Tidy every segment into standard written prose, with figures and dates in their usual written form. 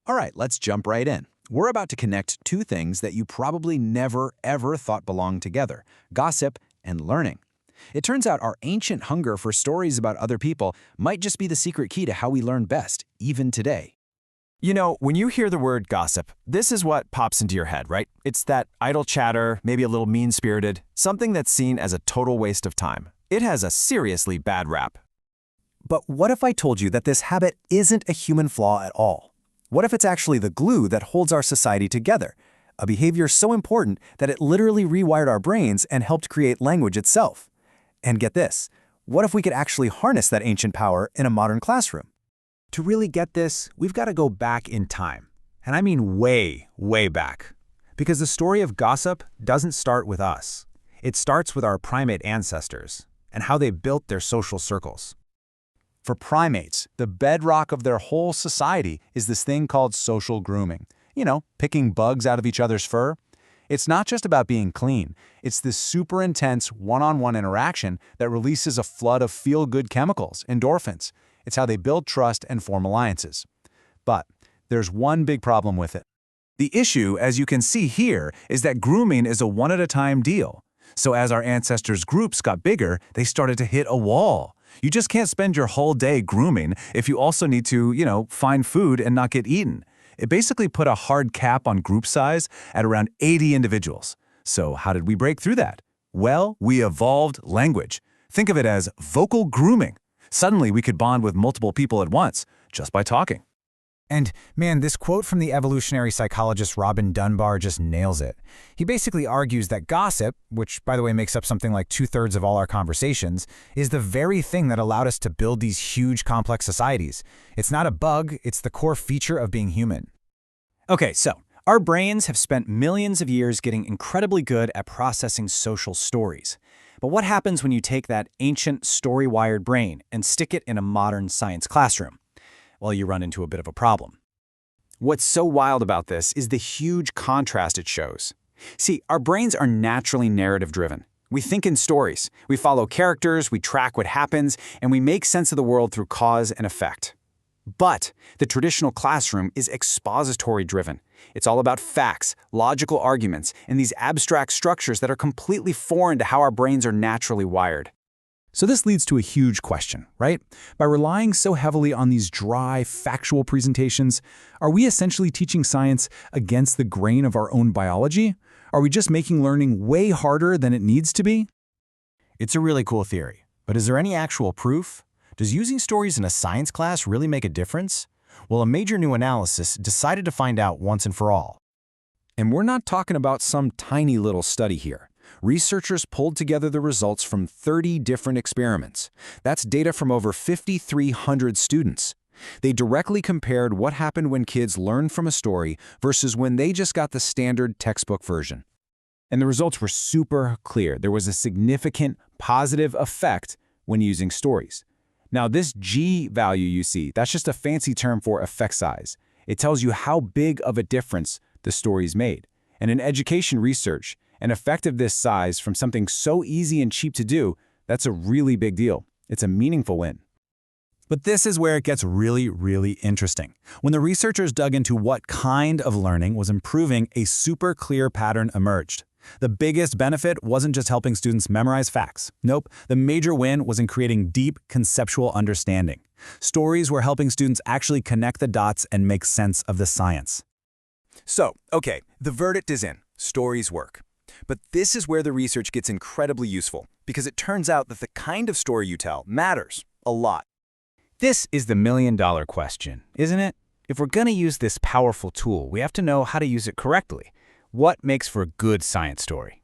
All right, let's jump right in. We're about to connect two things that you probably never, ever thought belonged together: gossip and learning. It turns out our ancient hunger for stories about other people might just be the secret key to how we learn best, even today. You know, when you hear the word gossip, this is what pops into your head, right? It's that idle chatter, maybe a little mean-spirited, something that's seen as a total waste of time. It has a seriously bad rap. But what if I told you that this habit isn't a human flaw at all? What if it's actually the glue that holds our society together? A behavior so important that it literally rewired our brains and helped create language itself. And get this, what if we could actually harness that ancient power in a modern classroom? To really get this, we've got to go back in time. And I mean way, way back. Because the story of gossip doesn't start with us. It starts with our primate ancestors and how they built their social circles. For primates, the bedrock of their whole society is this thing called social grooming. You know, picking bugs out of each other's fur. It's not just about being clean. It's this super intense one-on-one interaction that releases a flood of feel-good chemicals, endorphins. It's how they build trust and form alliances. But there's one big problem with it. The issue, as you can see here, is that grooming is a one-at-a-time deal. So as our ancestors' groups got bigger, they started to hit a wall. You just can't spend your whole day grooming if you also need to, find food and not get eaten. It basically put a hard cap on group size at around 80 individuals. So how did we break through that? Well, we evolved language. Think of it as vocal grooming. Suddenly, we could bond with multiple people at once, just by talking. And man, this quote from the evolutionary psychologist Robin Dunbar just nails it. He basically argues that gossip, which by the way makes up something like 2/3 of all our conversations, is the very thing that allowed us to build these huge complex societies. It's not a bug, it's the core feature of being human. Okay, so our brains have spent millions of years getting incredibly good at processing social stories. But what happens when you take that ancient story-wired brain and stick it in a modern science classroom? Well, you run into a bit of a problem. What's so wild about this is the huge contrast it shows. See, our brains are naturally narrative-driven. We think in stories, we follow characters, we track what happens, and we make sense of the world through cause and effect. But the traditional classroom is expository-driven. It's all about facts, logical arguments, and these abstract structures that are completely foreign to how our brains are naturally wired. So this leads to a huge question, right? By relying so heavily on these dry, factual presentations, are we essentially teaching science against the grain of our own biology? Are we just making learning way harder than it needs to be? It's a really cool theory, but is there any actual proof? Does using stories in a science class really make a difference? Well, a major new analysis decided to find out once and for all. And we're not talking about some tiny little study here. Researchers pulled together the results from 30 different experiments. That's data from over 5,300 students. They directly compared what happened when kids learned from a story versus when they just got the standard textbook version. And the results were super clear. There was a significant positive effect when using stories. Now, this G value you see, that's just a fancy term for effect size. It tells you how big of a difference the stories made. And in education research, an effect of this size from something so easy and cheap to do, that's a really big deal. It's a meaningful win. But this is where it gets really, really interesting. When the researchers dug into what kind of learning was improving, a super clear pattern emerged. The biggest benefit wasn't just helping students memorize facts. Nope, the major win was in creating deep conceptual understanding. Stories were helping students actually connect the dots and make sense of the science. So, okay, the verdict is in. Stories work. But this is where the research gets incredibly useful, because it turns out that the kind of story you tell matters a lot. This is the million-dollar question, isn't it? If we're going to use this powerful tool, we have to know how to use it correctly. What makes for a good science story?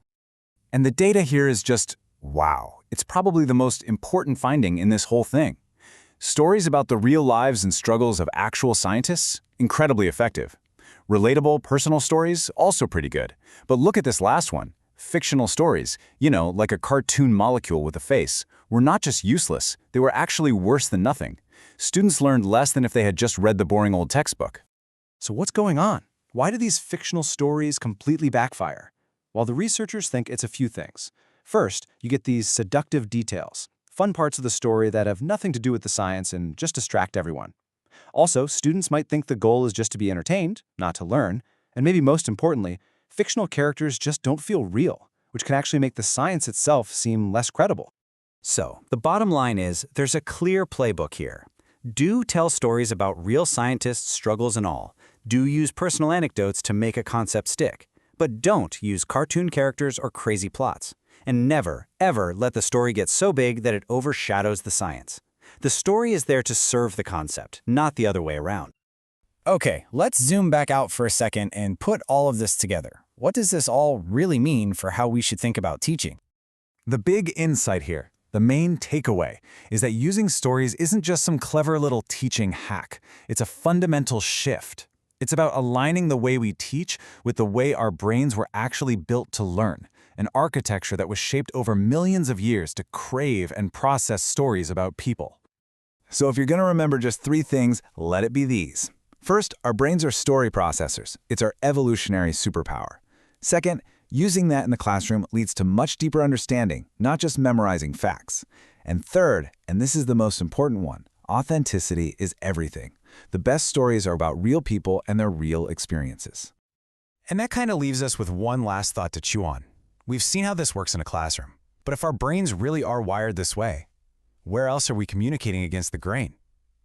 And the data here is just, wow. It's probably the most important finding in this whole thing. Stories about the real lives and struggles of actual scientists, incredibly effective. Relatable, personal stories, also pretty good. But look at this last one. Fictional stories, like a cartoon molecule with a face, were not just useless, they were actually worse than nothing. Students learned less than if they had just read the boring old textbook. So what's going on? Why do these fictional stories completely backfire? Well, the researchers think it's a few things. First, you get these seductive details, fun parts of the story that have nothing to do with the science and just distract everyone. Also, students might think the goal is just to be entertained, not to learn, and maybe most importantly, fictional characters just don't feel real, which can actually make the science itself seem less credible. So, the bottom line is, there's a clear playbook here. Do tell stories about real scientists' struggles and all. Do use personal anecdotes to make a concept stick. But don't use cartoon characters or crazy plots. And never, ever let the story get so big that it overshadows the science. The story is there to serve the concept, not the other way around. Okay, let's zoom back out for a second and put all of this together. What does this all really mean for how we should think about teaching? The big insight here, the main takeaway, is that using stories isn't just some clever little teaching hack. It's a fundamental shift. It's about aligning the way we teach with the way our brains were actually built to learn, an architecture that was shaped over millions of years to crave and process stories about people. So if you're going to remember just 3 things, let it be these. First, our brains are story processors. It's our evolutionary superpower. Second, using that in the classroom leads to much deeper understanding, not just memorizing facts. And third, and this is the most important one, authenticity is everything. The best stories are about real people and their real experiences. And that kind of leaves us with one last thought to chew on. We've seen how this works in a classroom. But if our brains really are wired this way, where else are we communicating against the grain?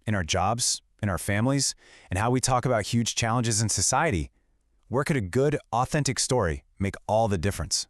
In our jobs, in our families, and how we talk about huge challenges in society? Where could a good, authentic story make all the difference?